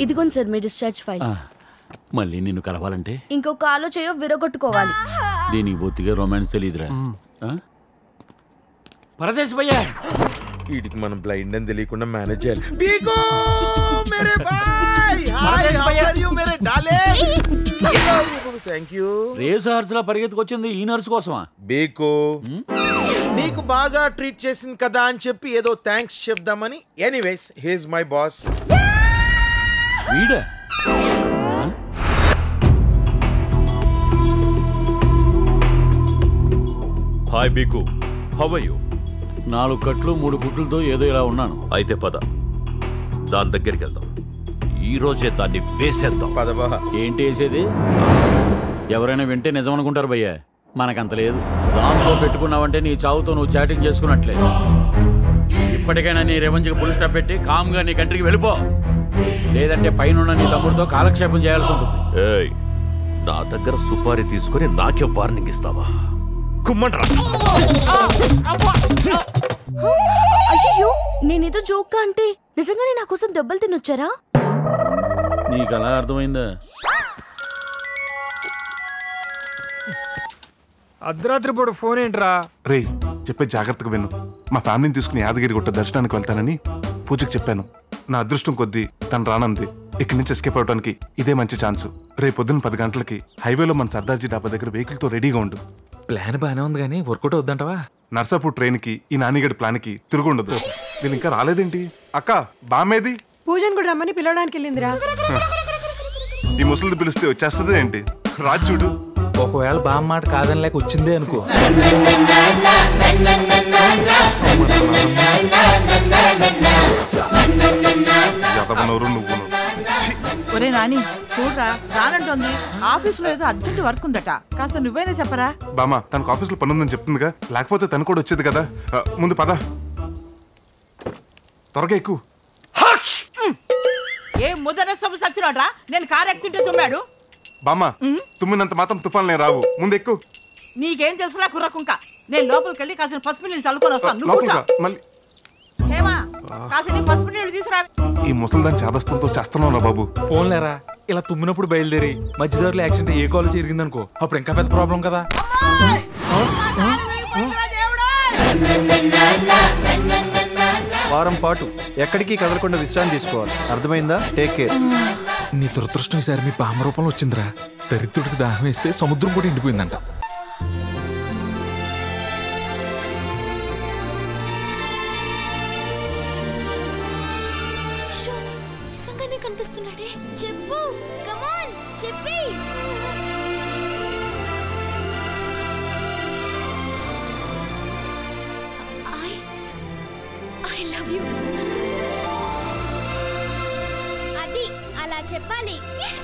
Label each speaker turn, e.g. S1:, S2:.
S1: ఇదిగోండి సార్ మీ discharge file.
S2: మళ్ళీ నిన్ను కలవాలంటే
S1: ఇంకొక ఆలో చేయో విరగొట్టుకోవాలి.
S2: దీనికి బొత్తిగా రొమాన్స్ తెలియదురా. పరదేశ్ భయ్యా,
S3: వీటికి మనం బ్లైండ్ అని తెలియకుండా మేనేజ్ చేయాలి.
S2: రేసు హార్స్లా పరిగెత్తుకొచ్చింది ఈ నర్సు కోసమా?
S3: బేకో నీకు బాగా ట్రీట్ చేసింది కదా అని చెప్పి ఏదో థ్యాంక్స్ చెప్దామని. Anyways he's my boss.
S2: వీడా?
S4: హాయ్ బీకు, హౌ ఆర్ యు?
S2: 4 కట్లు 3 గుడ్లతో ఏదో ఇలా ఉన్నాను.
S4: అయితే పద, దాని దగ్గరికి వెళ్దాం. ఈ రోజే దాన్ని వేసేద్దాం.
S3: పదబా.
S2: ఏంటి వేసేది? ఎవరైనా వింటే నిజం అనుకుంటారు భయ్యా. మనకంత లేదు. దాంతో పెట్టుకున్నావంటే నీ చావుతో నువ్వు చాటింగ్ చేసుకున్నట్లే. ఇప్పటికైనా నీ రెవెంజ్కి ఫుల్ స్టాప్ పెట్టి కామ్గా నీ కంట్రీకి వెళ్ళిపో. లేదంటే పైన నీ తమ్ముడితో కాలక్షేపం చేయాల్సి ఉంటుంది.
S4: ఏయ్, నా దగ్గర సుపారీ తీసుకుని నాకే వార్నింగ్ ఇస్తావా? కుమ్మంట్రా.
S1: అయ్యో, నేనేదో జోక్గా అంటే నిజంగానే నా కోసం దెబ్బలు తినొచ్చారా?
S2: నీకు అలా అర్థమైందా?
S5: అర్ధరాత్రి పూట ఫోన్ ఏంట్రా?
S6: రే, చెప్పే జాగ్రత్తగా విను. మా ఫ్యామిలీని తీసుకుని యాదగిరి గుట్ట దర్శనానికి వెళ్తానని పూజకి చెప్పాను. నా అదృష్టం కొద్దీ తను రానంది. ఇక్కడి నుంచి ఎస్కేప్ అవడానికి ఇదే మంచి ఛాన్స్. రేపు పొద్దున్న 10 గంటలకి హైవేలో మన సర్దార్జీ డాబా దగ్గర వెహికల్తో రెడీగా ఉండు.
S5: ప్లాన్ బానే ఉంది కానీ వర్కౌట్ అవుద్దంటవా?
S6: నర్సాపూర్ ట్రైన్కి ఈ నానిగడి ప్లాన్కి తిరుగుండదు. వీళ్ళు ఇంకా రాలేదేంటి? అక్క బామేది?
S7: పూజను కూడా రమ్మని పిలవడానికి వెళ్ళిందిరా.
S6: ఈ ముసలిది పిలిస్తే వచ్చేస్తుంది ఏంటి? రాజు చూడు.
S5: ఒకవేళ బామ్మ మాట కాదని లేక వచ్చిందే అనుకో.
S6: ఎదవనవరు నువ్వును.
S8: ఒరే నాని, చూడరా రానంటోంది. ఆఫీసులో ఏదో అర్జెంట్ వర్క్ ఉందట, కాస్త నువ్వైనా చెప్పరా?
S6: బామ్మ తనకు ఆఫీసులో పని ఉందని చెప్తుందిగా, లేకపోతే తను కూడా వచ్చేది కదా. ముందు పద, త్వరగా ఎక్కువ.
S8: ఏ ముదన సొమ్ము సచ్చినోడ్రా, నేను కారు ఎక్కుంటే తుమ్మాడు.
S6: బామ్మ తుమ్మినంత మాత్రం తుఫాన్లే రావు, ముందు ఎక్కువ.
S8: నీకేం తెలుసురా కుర్రకుంక? నేను లోపలికి వెళ్ళి కాసిన పసుపు నీళ్ళు చల్లుకొని వస్తాను. కాసిన పసుపు నీళ్ళు తీసుకురా.
S6: ఈ ముసలిదాన్ని చేదస్తంతో చేస్తున్నావు రా బాబు.
S5: ఫోన్లేరా, ఇలా తుమ్మినప్పుడు బయలుదేరి మధ్యదారులు యాక్సిడెంట్ ఏ కాలేజ్ జరిగిందనుకో, అప్పుడు ఇంకా పెద్ద ప్రాబ్లం కదా.
S9: వారం పాటు ఎక్కడికి కదలకుండా విశ్రాంతి తీసుకోవాలి, అర్థమైందా? Take care.
S5: నీ దురదృష్టం ఈసారి మీ బామ్మ రూపంలో వచ్చిందిరా. దరిద్రుడికి దాహం వేస్తే సముద్రం కూడా ఎండిపోయిందంట.
S1: కనిపిస్తున్నాడే, చెప్పు, కమాన్ చెప్పి. I love you. అది అలా చెప్పాలి. Yes.